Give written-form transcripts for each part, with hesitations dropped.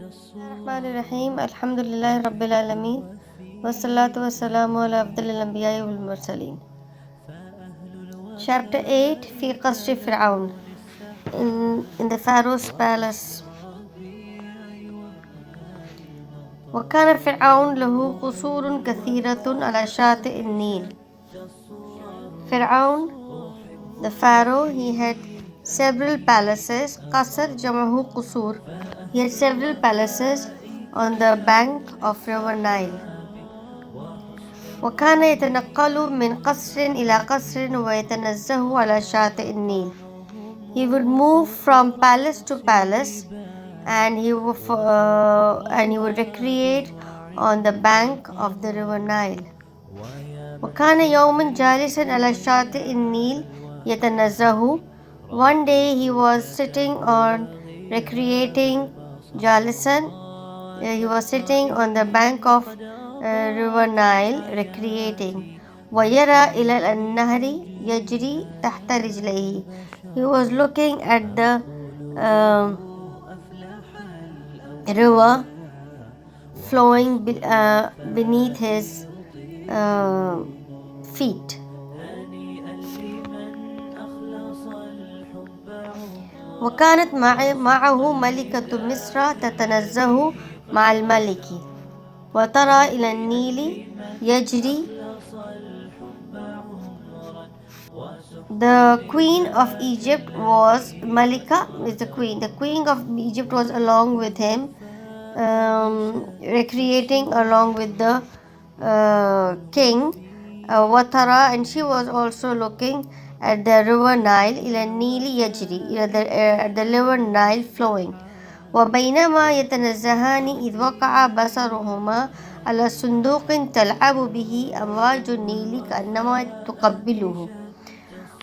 Bismillahirrahmanirrahim. Alhamdulillahi Rabbil Alameen. Wassalatu wassalamu ala afdalil anbiya'i wal mursaleen. Chapter 8 Fi Qasri Fir'aun, in the Pharaoh's palace. وكان فرعون له قصور كثيرة على شاطئ النيل. Fir'aun, the Pharaoh, he had several palaces. Qasr jamahu qusur. He had several palaces on the bank of river Nile. وكان يتنقل من قصر إلى قصر ويتنزه على شاطئ النيل. He would move from palace to palace and he would recreate on the bank of the river Nile. وكان يوما جالسا على شاطئ النيل يتنزه. One day he was sitting on recreating jalisan. He was sitting on the bank of river Nile recreating. ويرى إلى النهر يجري تحت رجليه. He was looking at the river flowing beneath his feet. وكانت معه ملكة مصر تتنزه مع الملك وترى إلى النيل يجري. The queen of Egypt was Malika, is the queen. The queen of Egypt was along with him, recreating along with the king, Watara, and she was also looking at the river Nile, إلى النيل يجري, at the river Nile flowing. وبينما يتنزهان إذ وقع بصرهما على صندوق تلعب به أمواج النيل كأنما تقبله.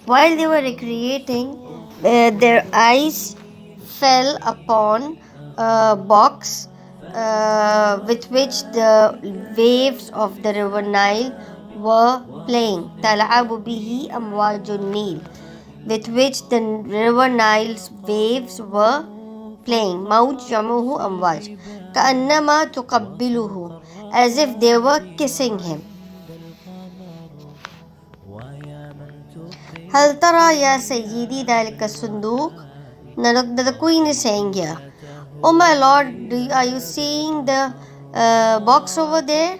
While they were recreating, their eyes fell upon a box with which the waves of the river Nile were playing. تلعب به أمواج النيل, with which the river Nile's waves were playing. موج جمعه أمواج. كأنما تقبله, as if they were kissing him. هل ترى يا سيدي ذلك الصندوق? Now the queen is saying here, oh my lord, are you seeing the box over there?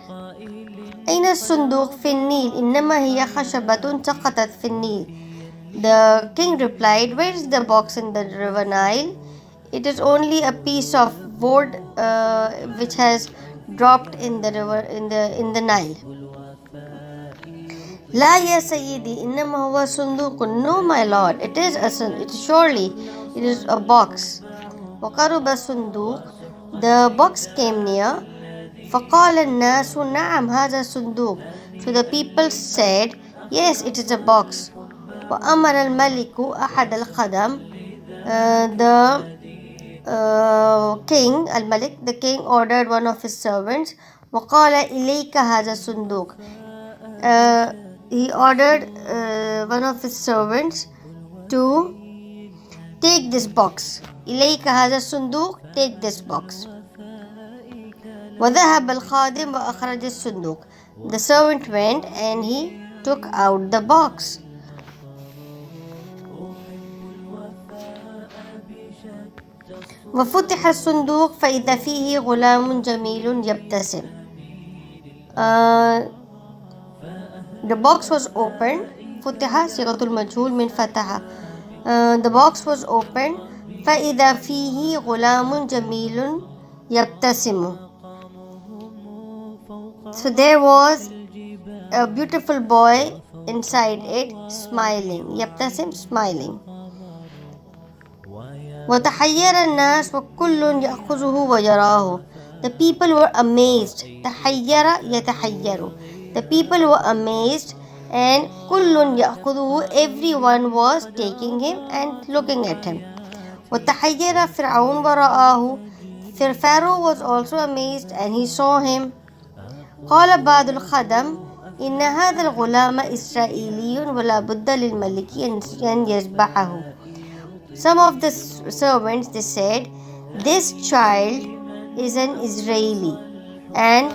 أين الصندوق في النيل؟ إنما هي خشبة سقطت في النيل. The king replied, where is the box in the river Nile? It is only a piece of wood which has dropped in the river, in the Nile. لا يا سيدي إنما هو صندوق. No my lord, it is surely it is a box. وقرب الصندوق, the box came near. فقال الناس نعم هذا صندوق. So the people said, yes, it is a box. وأمر الملك أحد الخدم, the king, al-Malik, the king ordered one of his servants. وقال إليك هذا الصندوق. He ordered one of his servants to take this box. إليك هذا الصندوق, take this box. وذهب الخادم وأخرج الصندوق. The servant went and he took out the box. وفتح الصندوق فإذا فيه غلام جميل يبتسم. The box was opened. فتح صيغة المجهول من فتح. The box was opened. فإذا فيه غلام جميل يبتسم. So there was a beautiful boy inside it, smiling. يبتسم, smiling. وتحير الناس وكل يأخذه ويراه. The people were amazed. تحير يتحير. The people were amazed and كل يأخذه, everyone was taking him and looking at him. وتحير فرعون ورآه. Pharaoh was also amazed and he saw him. قال بعض الخدم إن هذا الغلام إسرائيلي ولا بد للملك أن يذبحه. Some of the servants, they said, this child is an Israeli and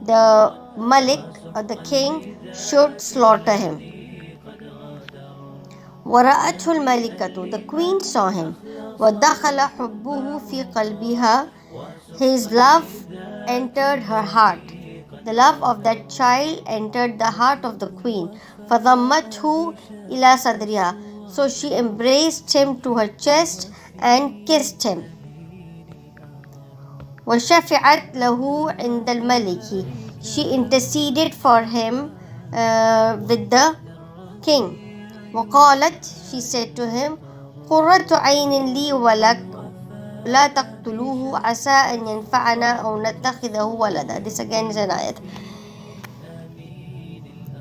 the Malik or the king should slaughter him. ورأته الملكة, the queen saw him. ودخل حبه في قلبها, his love entered her heart. The love of that child entered the heart of the queen. فضمته إلى صدرها, so she embraced him to her chest and kissed him. وشفعت له عند الملك, she interceded for him with the king. وقالت, she said to him, قرة عين لي ولك لا تقتلوه عسى أن ينفعنا أو نتخذه ولدا. This again is an ayat.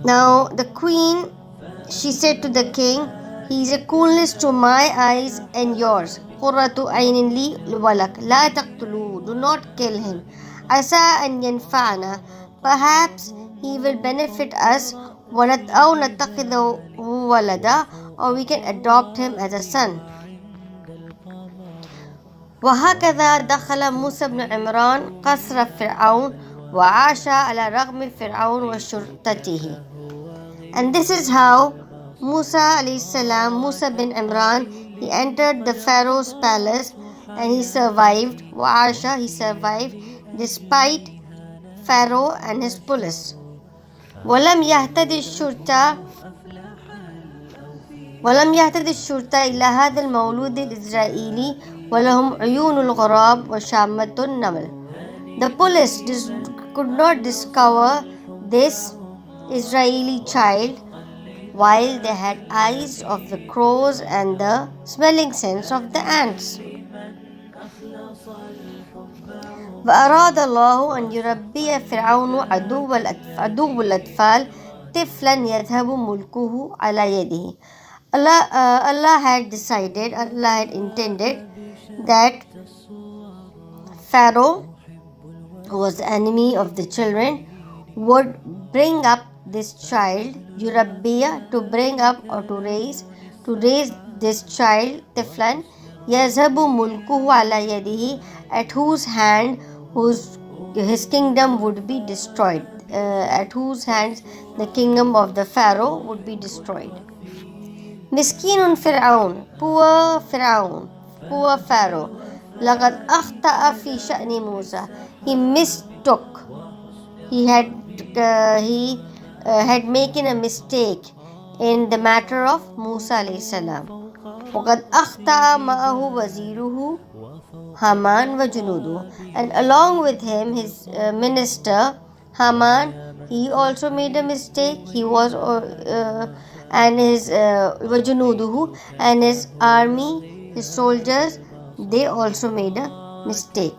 Now the queen, she said to the king, he is a coolness to my eyes and yours. قرة عين لي ولك لا تقتلوه, do not kill him. عسى أن ينفعنا, perhaps he will benefit us. أو نتخذه ولدا, or we can adopt him as a son. وهكذا دخل موسى بن عمران قصر فرعون وعاش على رغم فرعون وشرطته. And this is how Musa alayhi salam, Musa bin Imran, he entered the Pharaoh's palace and he survived. وعاش, he survived despite Pharaoh and his police. ولم يهتدي الشرطة إلى هذا المولود الإسرائيلي ولهم عيون الغراب وشامة النمل. The police could not discover this Israeli child while they had eyes of the crows and the smelling sense of the ants. وأراد الله أن يربي فرعون عدو الأطفال طفلا يذهب ملكه على يده. Allah had decided, Allah had intended that Pharaoh, who was the enemy of the children, would bring up this child, Yurabbiya, to bring up or to raise this child, Tiflan, Yazhabu mulkuhu ala yadihi, at whose hand his kingdom would be destroyed, at whose hands the kingdom of the Pharaoh would be destroyed. Miskinun Fir'aun, poor Pharaoh. لقد أخطأ في شأن موسى, he mistook, he had making a mistake in the matter of Musa alayhi salam. وقد أخطأ معه وزيره Haman وجنوده, and along with him his minister Haman, he also made a mistake. He was and his وجنوده, and his army, his soldiers, they also made a mistake.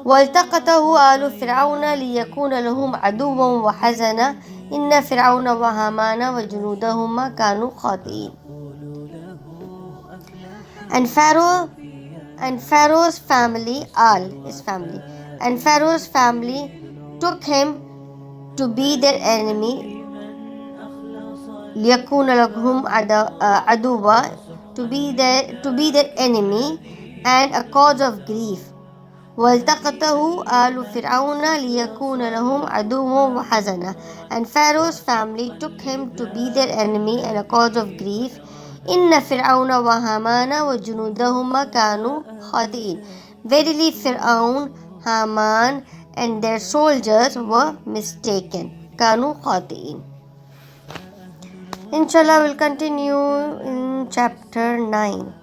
والتقطه آل فرعون ليكون لهم عدوا وحزنا إن فرعون وهامان وجنودهما كانوا خاطئين. And Pharaoh's family, his family, and Pharaoh's family took him to be their enemy. ليكون لهم عدوا, to be their enemy and a cause of grief. والتقطه آل فرعون ليكون لهم عدوا وحزنا, and Pharaoh's family took him to be their enemy and a cause of grief. إن فرعون وهامان وجنودهما كانوا خاطئين. Verily Fir'aun, Haman and their soldiers were mistaken. كانوا خاطئين. Inshallah, we'll continue in chapter 9.